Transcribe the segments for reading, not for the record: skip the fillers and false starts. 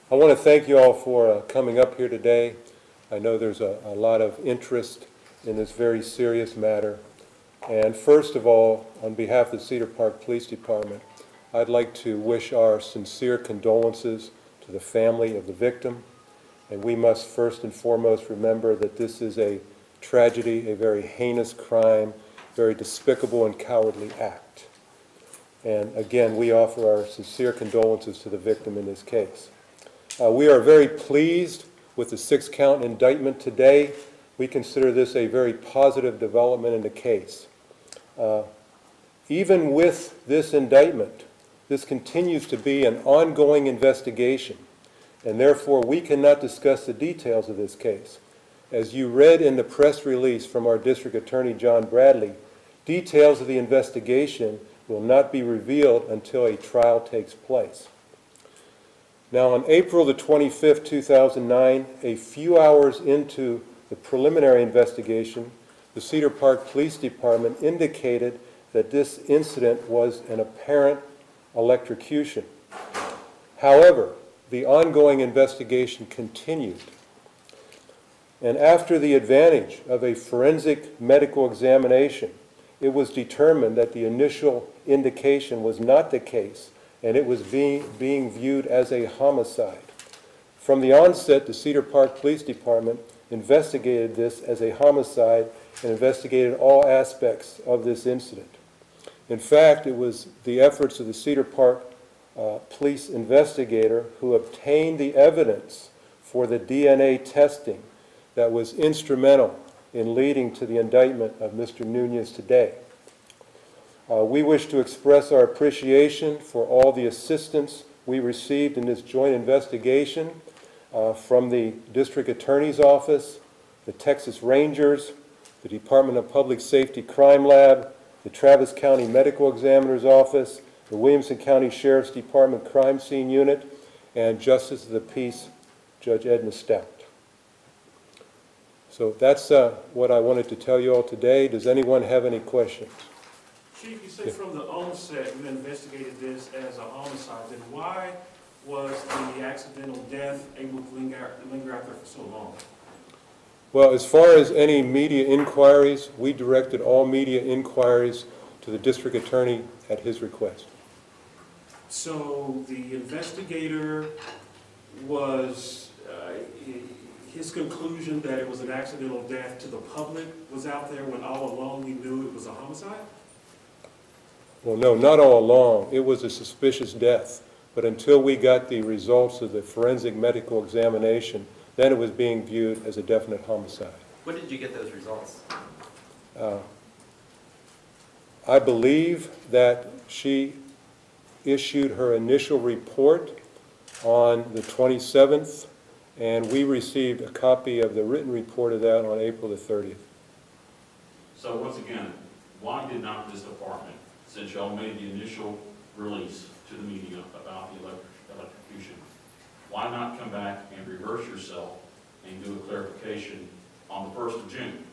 I want to thank you all for coming up here today. I know there's a lot of interest in this very serious matter. And first of all, on behalf of the Cedar Park Police Department, I'd like to wish our sincere condolences to the family of the victim. And we must first and foremost remember that this is a tragedy, a very heinous crime, very despicable and cowardly act. And again, we offer our sincere condolences to the victim in this case. We are very pleased with the 6-count indictment today. We consider this a very positive development in the case. Even with this indictment, this continues to be an ongoing investigation, and therefore we cannot discuss the details of this case. As you read in the press release from our District Attorney John Bradley, details of the investigation will not be revealed until a trial takes place. Now, on April the 25th, 2009, a few hours into the preliminary investigation, the Cedar Park Police Department indicated that this incident was an apparent electrocution. However, the ongoing investigation continued. And after the advantage of a forensic medical examination, it was determined that the initial indication was not the case, and it was being viewed as a homicide. From the onset, the Cedar Park Police Department investigated this as a homicide and investigated all aspects of this incident. In fact, it was the efforts of the Cedar Park police investigator who obtained the evidence for the DNA testing that was instrumental in leading to the indictment of Mr. Nunez today. We wish to express our appreciation for all the assistance we received in this joint investigation from the District Attorney's Office, the Texas Rangers, the Department of Public Safety Crime Lab, the Travis County Medical Examiner's Office, the Williamson County Sheriff's Department Crime Scene Unit, and Justice of the Peace, Judge Edna Stout. So that's what I wanted to tell you all today. Does anyone have any questions? Chief, you say from the onset you investigated this as a homicide. Then why was the accidental death able to linger out there for so long? Well, as far as any media inquiries, we directed all media inquiries to the district attorney at his request. So the investigator was, his conclusion that it was an accidental death to the public was out there when all along we knew it was a homicide? Well, no, not all along. It was a suspicious death. But until we got the results of the forensic medical examination, then it was being viewed as a definite homicide. When did you get those results? I believe that she issued her initial report on the 27th, and we received a copy of the written report of that on April the 30th. So once again, why did not this department, since y'all made the initial release to the media about the electrocution, why not come back and reverse yourself and do a clarification on the 1st of June?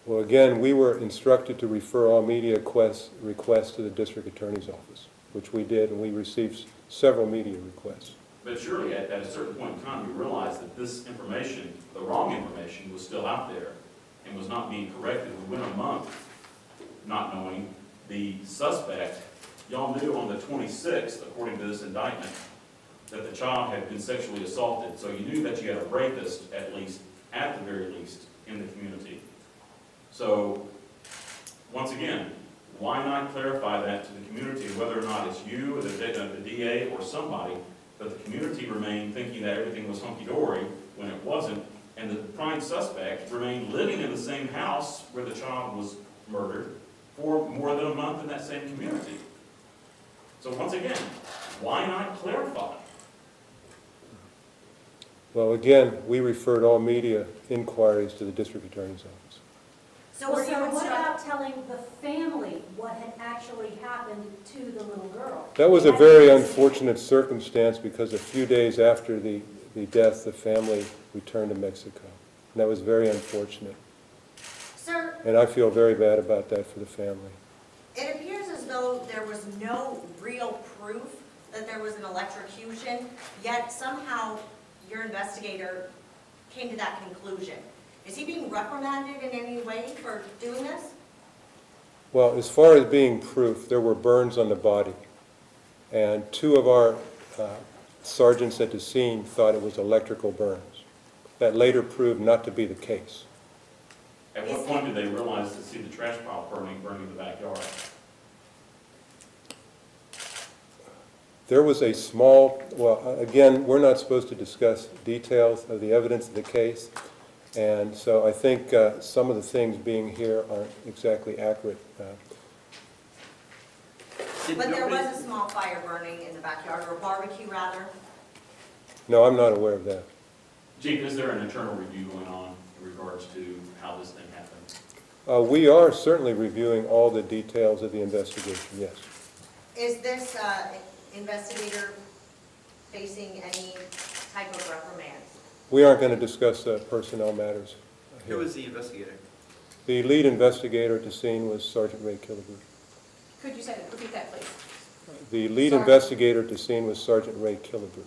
Well, again, we were instructed to refer all media requests to the district attorney's office, which we did, and we received several media requests. But surely at a certain point in time you realized that this information, the wrong information, was still out there and was not being corrected. We went a month not knowing the suspect. Y'all knew on the 26th, according to this indictment, that the child had been sexually assaulted. So you knew that you had a rapist, at the very least, in the community. So, once again, why not clarify that to the community, whether or not it's you, or the DA, or somebody, but the community remained thinking that everything was hunky-dory when it wasn't, and the prime suspect remained living in the same house where the child was murdered for more than a month in that same community. So once again, why not clarify? Well, again, we referred all media inquiries to the district attorney's office. So what about telling the family what had actually happened to the little girl? That was a very unfortunate circumstance because a few days after the death, the family returned to Mexico. And that was very unfortunate. Sir, and I feel very bad about that for the family. it appears as though there was no real proof that there was an electrocution, yet somehow your investigator came to that conclusion. Is he being reprimanded in any way for doing this? Well, as far as being proof, there were burns on the body. And two of our sergeants at the scene thought it was electrical burns. That later proved not to be the case. At what point did they realize to see the trash pile burning in the backyard? There was a small, well, again, we're not supposed to discuss details of the evidence of the case, and so I think some of the things being here aren't exactly accurate. But there was a small fire burning in the backyard, or a barbecue rather? No, I'm not aware of that. Chief, is there an internal review going on in regards to how this thing happened? We are certainly reviewing all the details of the investigation, yes. Is this investigator facing any type of reprimands? We aren't going to discuss personnel matters here. Who was the investigator? The lead investigator at the scene was Sergeant Ray Killebrew. Could you repeat that, please? The lead Sorry. investigator at the scene was Sergeant Ray Killebrew.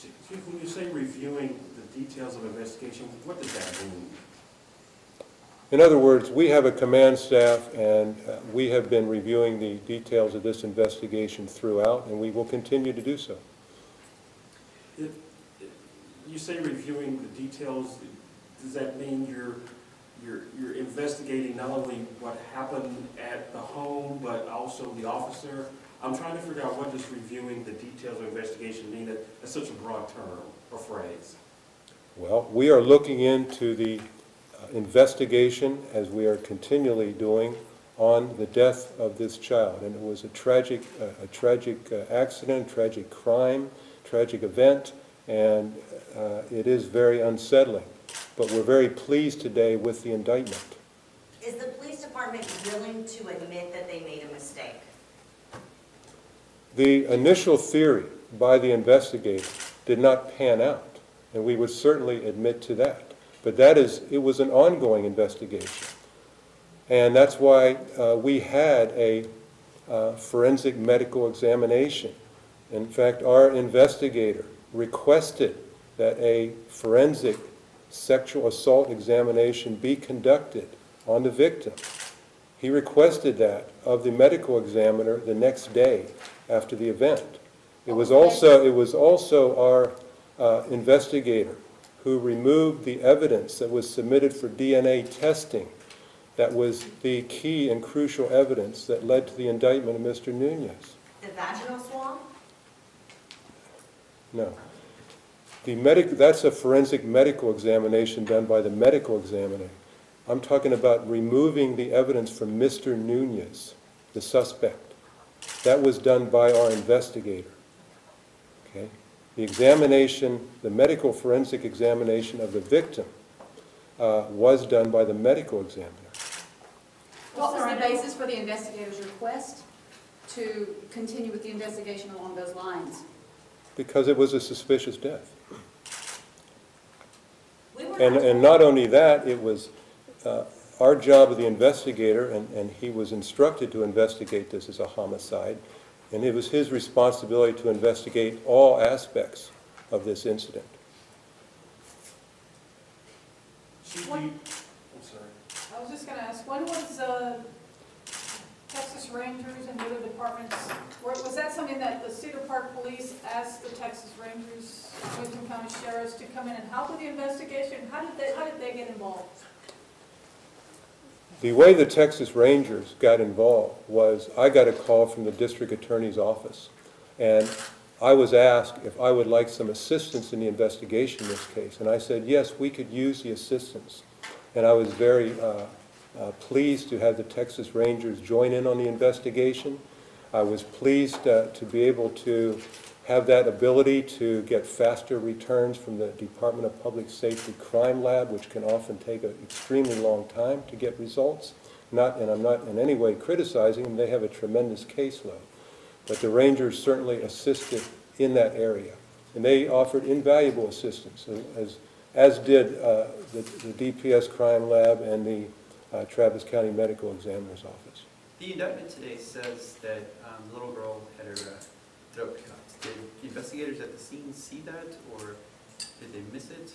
Chief, when you say reviewing the details of investigation, what does that mean? In other words, we have a command staff, and we have been reviewing the details of this investigation throughout, and we will continue to do so. You say reviewing the details, does that mean you're investigating not only what happened at the home, but also the officer? I'm trying to figure out what does reviewing the details of investigation mean. That's such a broad term or phrase. Well, we are looking into the investigation, as we are continually doing, on the death of this child. And it was a tragic accident, tragic crime, tragic event, and it is very unsettling. But we're very pleased today with the indictment. Is the police department willing to admit that they made a mistake? The initial theory by the investigator did not pan out, and we would certainly admit to that. But it was an ongoing investigation. And that's why we had a forensic medical examination. In fact, our investigator requested that a forensic sexual assault examination be conducted on the victim. He requested that of the medical examiner the next day after the event. It was also our investigator who removed the evidence that was submitted for DNA testing. That was the key and crucial evidence that led to the indictment of Mr. Nunez. The vaginal swab? No. That's a forensic medical examination done by the medical examiner. I'm talking about removing the evidence from Mr. Nunez, the suspect. That was done by our investigator. Okay? The examination, the medical forensic examination of the victim was done by the medical examiner. What was the basis for the investigator's request to continue with the investigation along those lines? Because it was a suspicious death. And not only that, it was our job of the investigator, and he was instructed to investigate this as a homicide, and it was his responsibility to investigate all aspects of this incident. I'm sorry. I was just going to ask, when was Texas Rangers and the other departments, was that something that the Cedar Park Police asked the Texas Rangers, Williamson County Sheriffs to come in and help with the investigation? How did they get involved? The way the Texas Rangers got involved was I got a call from the district attorney's office, and I was asked if I would like some assistance in the investigation in this case. And I said, yes, we could use the assistance. And I was very pleased to have the Texas Rangers join in on the investigation. I was pleased to be able to have that ability to get faster returns from the Department of Public Safety Crime Lab, which can often take an extremely long time to get results. And I'm not in any way criticizing them, they have a tremendous caseload. But the Rangers certainly assisted in that area. And they offered invaluable assistance, as did the DPS Crime Lab and the Travis County Medical Examiner's Office. The indictment today says that the little girl had her throat cut. Did the investigators at the scene see that, or did they miss it?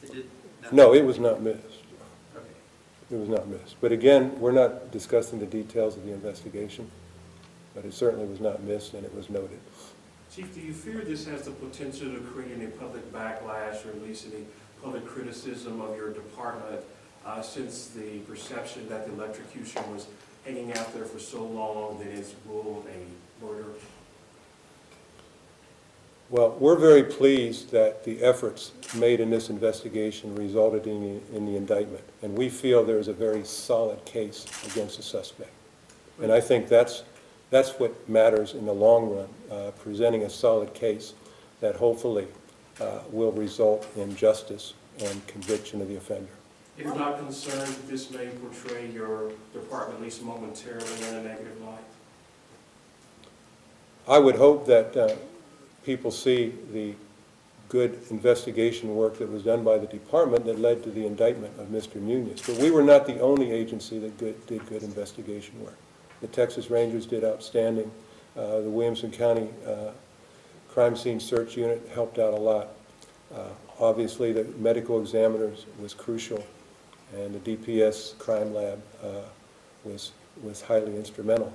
If they did, No, it was not missed. Okay. It was not missed. But again, we're not discussing the details of the investigation, but it certainly was not missed, and it was noted. Chief, do you fear this has the potential to create any public backlash or at least any public criticism of your department since the perception that the electrocution was hanging out there for so long that it's ruled a murder? Well, we're very pleased that the efforts made in this investigation resulted in the indictment, and we feel there is a very solid case against the suspect. And I think that's what matters in the long run, presenting a solid case that hopefully will result in justice and conviction of the offender. You're not concerned that this may portray your department, at least momentarily, in a negative light? I would hope that people see the good investigation work that was done by the department that led to the indictment of Mr. Nunez. But we were not the only agency that did good investigation work. The Texas Rangers did outstanding. The Williamson County Crime Scene Search Unit helped out a lot. Obviously, the medical examiners was crucial, and the DPS crime lab was highly instrumental.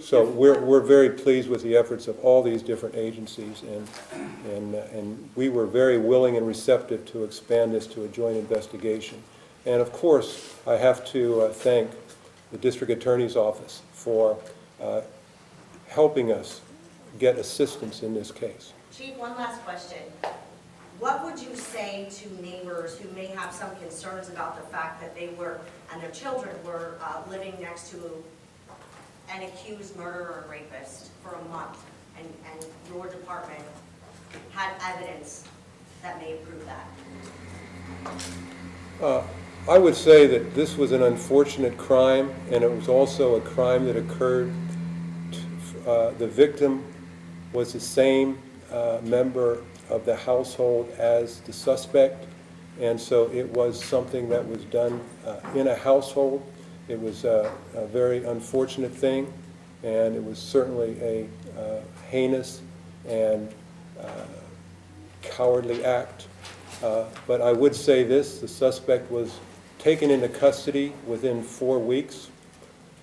So we're very pleased with the efforts of all these different agencies, and we were very willing and receptive to expand this to a joint investigation. And of course, I have to thank the District Attorney's Office for helping us get assistance in this case. Chief, one last question. What would you say to neighbors who may have some concerns about the fact that they were, and their children were living next to an accused murderer and rapist for a month, and your department had evidence that may prove that? I would say that this was an unfortunate crime, and it was also a crime that occurred. The victim was the same member of the household as the suspect, and so it was something that was done in a household. It was a very unfortunate thing, and it was certainly a heinous and cowardly act. But I would say this: the suspect was taken into custody within 4 weeks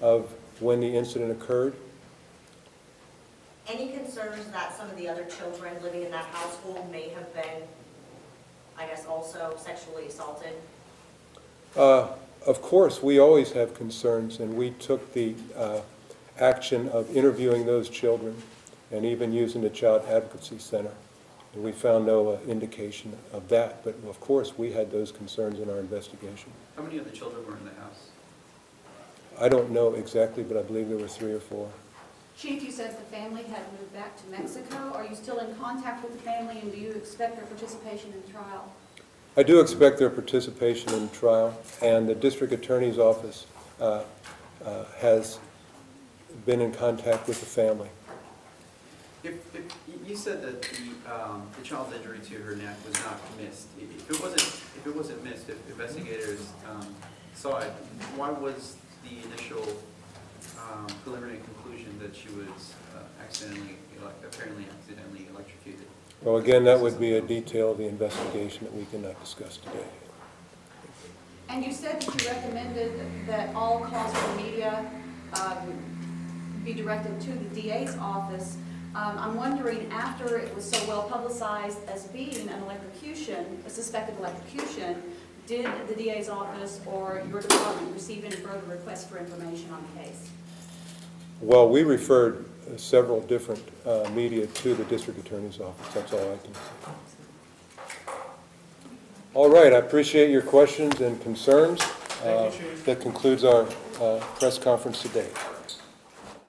of when the incident occurred. Any concerns that some of the other children living in that household may have been, I guess, also sexually assaulted? Of course, we always have concerns, and we took the action of interviewing those children and even using the Child Advocacy Center. And we found no indication of that, but of course we had those concerns in our investigation. How many of the children were in the house? I don't know exactly, but I believe there were 3 or 4. Chief, you said the family had moved back to Mexico. Are you still in contact with the family, and do you expect their participation in the trial? I do expect their participation in the trial, and the District Attorney's Office has been in contact with the family. If you said that the child's injury to her neck was not missed. If it wasn't missed, if investigators saw it, why was the initial preliminary conclusion that she was apparently accidentally electrocuted? Well, again, that would be a detail of the investigation that we cannot discuss today. And you said that you recommended that all calls from the media be directed to the DA's office. I'm wondering, after it was so well publicized as being an electrocution, a suspected electrocution, did the DA's office or your department receive any further requests for information on the case? Well, we referred several different media to the District Attorney's Office. That's all I can say. All right, I appreciate your questions and concerns. Thank you, Chief. That concludes our press conference today.